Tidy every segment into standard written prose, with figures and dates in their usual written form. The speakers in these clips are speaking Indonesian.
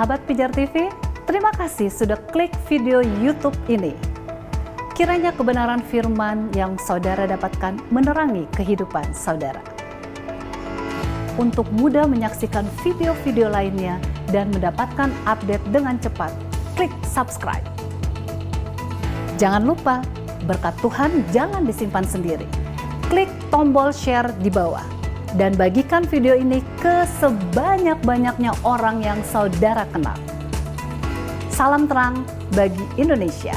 Sahabat Pijar TV, terima kasih sudah klik video YouTube ini. Kiranya kebenaran firman yang saudara dapatkan menerangi kehidupan saudara. Untuk mudah menyaksikan video-video lainnya dan mendapatkan update dengan cepat, klik subscribe. Jangan lupa, berkat Tuhan jangan disimpan sendiri. Klik tombol share di bawah dan bagikan video ini ke sebanyak-banyaknya orang yang saudara kenal. Salam terang bagi Indonesia.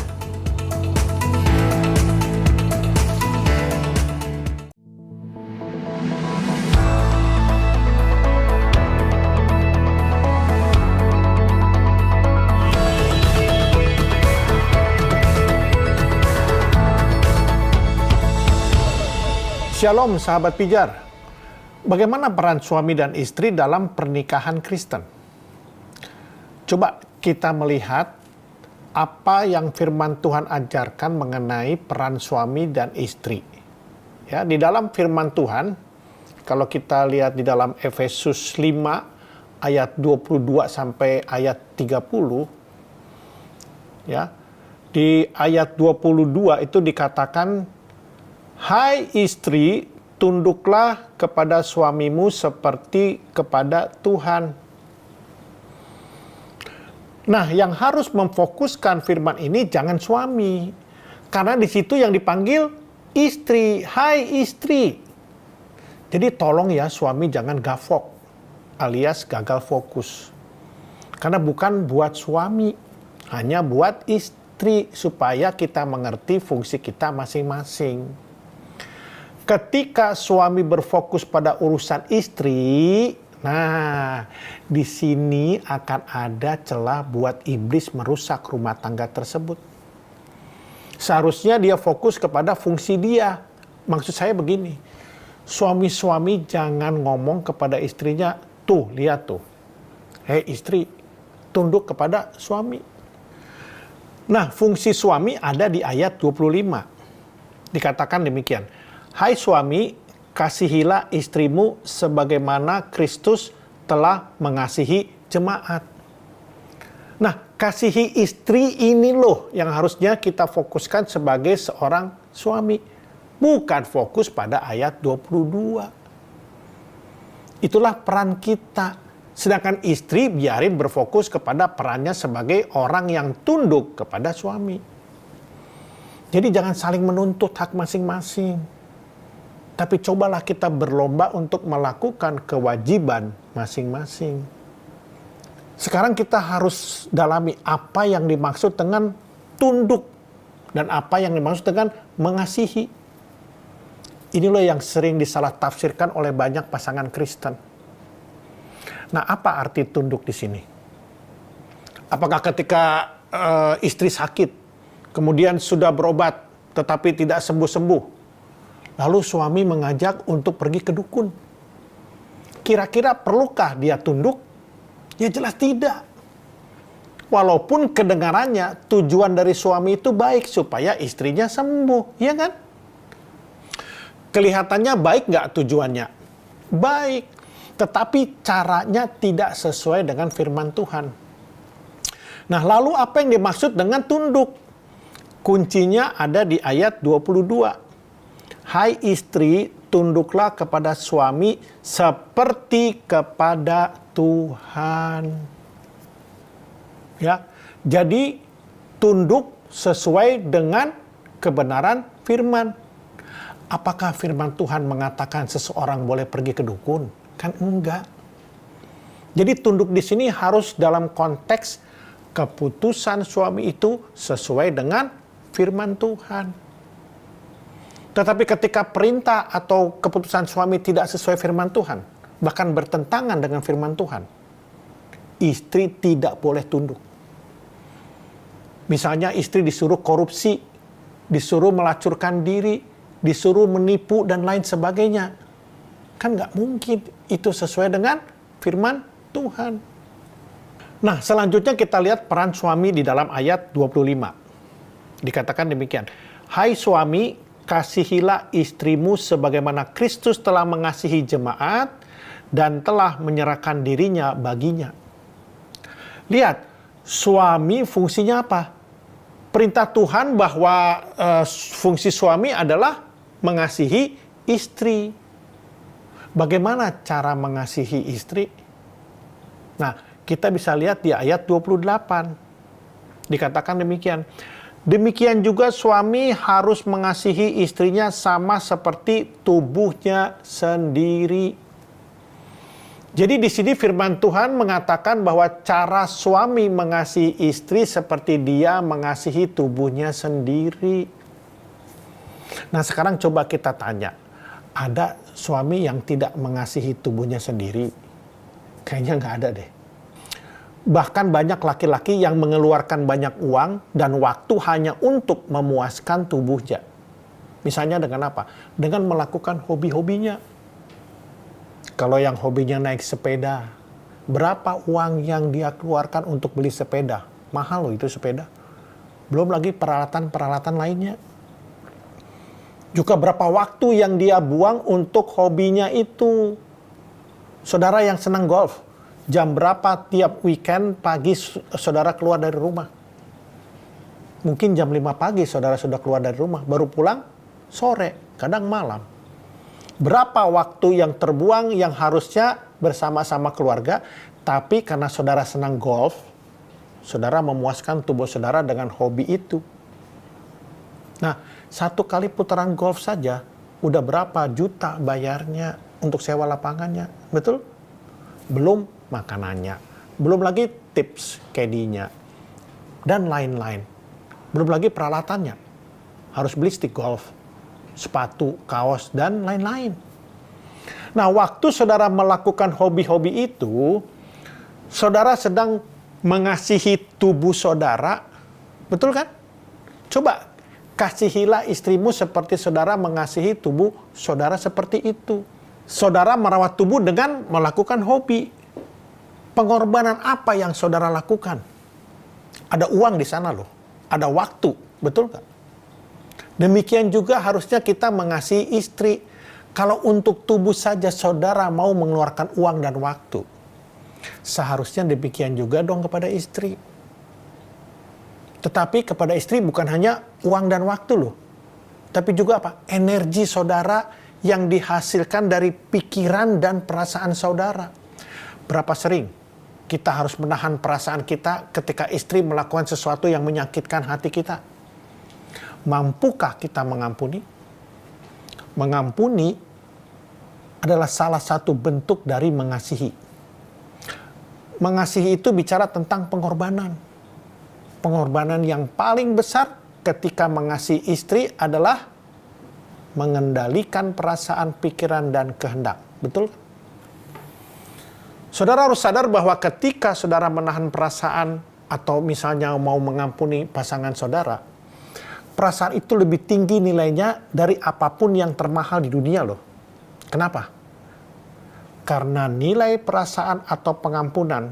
Shalom sahabat pijar. Bagaimana peran suami dan istri dalam pernikahan Kristen? Coba kita melihat apa yang firman Tuhan ajarkan mengenai peran suami dan istri. Ya, di dalam firman Tuhan, kalau kita lihat di dalam Efesus 5 ayat 22 sampai ayat 30, ya. Di ayat 22 itu dikatakan, "Hai istri, tunduklah kepada suamimu seperti kepada Tuhan." Nah, yang harus memfokuskan firman ini jangan suami. Karena di situ yang dipanggil istri. Hai istri. Jadi tolong ya suami jangan gafok alias gagal fokus. Karena bukan buat suami, hanya buat istri supaya kita mengerti fungsi kita masing-masing. Ketika suami berfokus pada urusan istri, nah di sini akan ada celah buat iblis merusak rumah tangga tersebut. Seharusnya dia fokus kepada fungsi dia. Maksud saya begini, suami-suami jangan ngomong kepada istrinya, tuh lihat tuh, hei istri, tunduk kepada suami. Nah, fungsi suami ada di ayat 25. Dikatakan demikian. Hai suami, kasihilah istrimu sebagaimana Kristus telah mengasihi jemaat. Nah, kasihi istri ini loh yang harusnya kita fokuskan sebagai seorang suami. Bukan fokus pada ayat 22. Itulah peran kita. Sedangkan istri biarin berfokus kepada perannya sebagai orang yang tunduk kepada suami. Jadi jangan saling menuntut hak masing-masing. Tapi cobalah kita berlomba untuk melakukan kewajiban masing-masing. Sekarang kita harus dalami apa yang dimaksud dengan tunduk dan apa yang dimaksud dengan mengasihi. Inilah yang sering disalah tafsirkan oleh banyak pasangan Kristen. Nah, apa arti tunduk di sini? Apakah ketika istri sakit, kemudian sudah berobat tetapi tidak sembuh-sembuh, lalu suami mengajak untuk pergi ke dukun? Kira-kira perlukah dia tunduk? Ya jelas tidak. Walaupun kedengarannya tujuan dari suami itu baik supaya istrinya sembuh, ya kan? Kelihatannya baik nggak tujuannya? Baik. Tetapi caranya tidak sesuai dengan firman Tuhan. Nah, lalu apa yang dimaksud dengan tunduk? Kuncinya ada di ayat 22. Hai istri, tunduklah kepada suami seperti kepada Tuhan. Ya, jadi tunduk sesuai dengan kebenaran firman. Apakah firman Tuhan mengatakan seseorang boleh pergi ke dukun? Kan enggak. Jadi tunduk di sini harus dalam konteks keputusan suami itu sesuai dengan firman Tuhan. Tetapi ketika perintah atau keputusan suami tidak sesuai firman Tuhan, bahkan bertentangan dengan firman Tuhan, istri tidak boleh tunduk. Misalnya istri disuruh korupsi, disuruh melacurkan diri, disuruh menipu dan lain sebagainya. Kan nggak mungkin itu sesuai dengan firman Tuhan. Nah, selanjutnya kita lihat peran suami di dalam ayat 25. Dikatakan demikian. Hai suami, kasihilah istrimu sebagaimana Kristus telah mengasihi jemaat dan telah menyerahkan dirinya baginya. Lihat, suami fungsinya apa? Perintah Tuhan bahwa fungsi suami adalah mengasihi istri. Bagaimana cara mengasihi istri? Nah, kita bisa lihat di ayat 28. Dikatakan demikian. Demikian juga suami harus mengasihi istrinya sama seperti tubuhnya sendiri. Jadi di sini firman Tuhan mengatakan bahwa cara suami mengasihi istri seperti dia mengasihi tubuhnya sendiri. Nah, sekarang coba kita tanya, ada suami yang tidak mengasihi tubuhnya sendiri? Kayaknya nggak ada deh. Bahkan banyak laki-laki yang mengeluarkan banyak uang dan waktu hanya untuk memuaskan tubuhnya. Misalnya dengan apa? Dengan melakukan hobi-hobinya. Kalau yang hobinya naik sepeda, berapa uang yang dia keluarkan untuk beli sepeda? Mahal loh itu sepeda. Belum lagi peralatan-peralatan lainnya. Juga berapa waktu yang dia buang untuk hobinya itu. Saudara yang senang golf, jam berapa tiap weekend pagi saudara keluar dari rumah? Mungkin jam 5 pagi saudara sudah keluar dari rumah, baru pulang sore, kadang malam. Berapa waktu yang terbuang yang harusnya bersama-sama keluarga, tapi karena saudara senang golf, saudara memuaskan tubuh saudara dengan hobi itu. Nah, 1 kali putaran golf saja udah berapa juta bayarnya untuk sewa lapangannya, betul? Belum makanannya, belum lagi tips caddy-nya, dan lain-lain. Belum lagi peralatannya, harus beli stick golf, sepatu, kaos, dan lain-lain. Nah, waktu saudara melakukan hobi-hobi itu, saudara sedang mengasihi tubuh saudara, betul kan? Coba kasihilah istrimu seperti saudara mengasihi tubuh saudara seperti itu. Saudara merawat tubuh dengan melakukan hobi. Pengorbanan apa yang saudara lakukan? Ada uang di sana loh, ada waktu, betul kan? Demikian juga harusnya kita mengasihi istri. Kalau untuk tubuh saja saudara mau mengeluarkan uang dan waktu, seharusnya demikian juga dong kepada istri. Tetapi kepada istri bukan hanya uang dan waktu loh, tapi juga apa? Energi saudara yang dihasilkan dari pikiran dan perasaan saudara. Berapa sering kita harus menahan perasaan kita ketika istri melakukan sesuatu yang menyakitkan hati kita? Mampukah kita mengampuni? Mengampuni adalah salah satu bentuk dari mengasihi. Mengasihi itu bicara tentang pengorbanan. Pengorbanan yang paling besar ketika mengasihi istri adalah mengendalikan perasaan, pikiran, dan kehendak. Betul? Saudara harus sadar bahwa ketika saudara menahan perasaan atau misalnya mau mengampuni pasangan saudara, perasaan itu lebih tinggi nilainya dari apapun yang termahal di dunia loh. Kenapa? Karena nilai perasaan atau pengampunan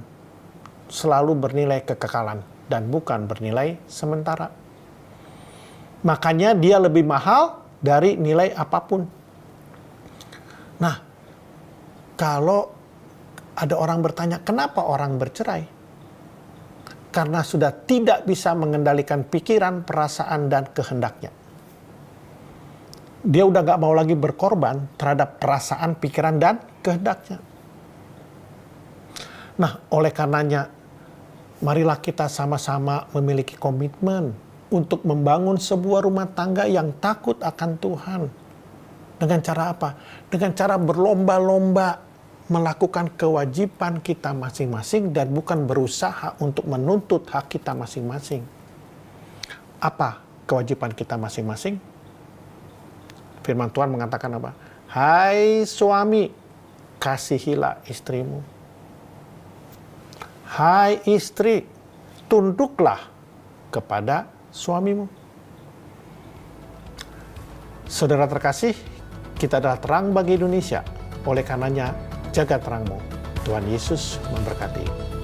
selalu bernilai kekekalan dan bukan bernilai sementara. Makanya dia lebih mahal dari nilai apapun. Nah, kalau ada orang bertanya, kenapa orang bercerai? Karena sudah tidak bisa mengendalikan pikiran, perasaan, dan kehendaknya. Dia udah gak mau lagi berkorban terhadap perasaan, pikiran, dan kehendaknya. Nah, oleh karenanya, marilah kita sama-sama memiliki komitmen untuk membangun sebuah rumah tangga yang takut akan Tuhan. Dengan cara apa? Dengan cara berlomba-lomba melakukan kewajiban kita masing-masing dan bukan berusaha untuk menuntut hak kita masing-masing. Apa kewajiban kita masing-masing? Firman Tuhan mengatakan apa? Hai suami, kasihilah istrimu. Hai istri, tunduklah kepada suamimu. Saudara terkasih, kita adalah terang bagi Indonesia. Oleh karenanya, jaga terangmu. Tuhan Yesus memberkati.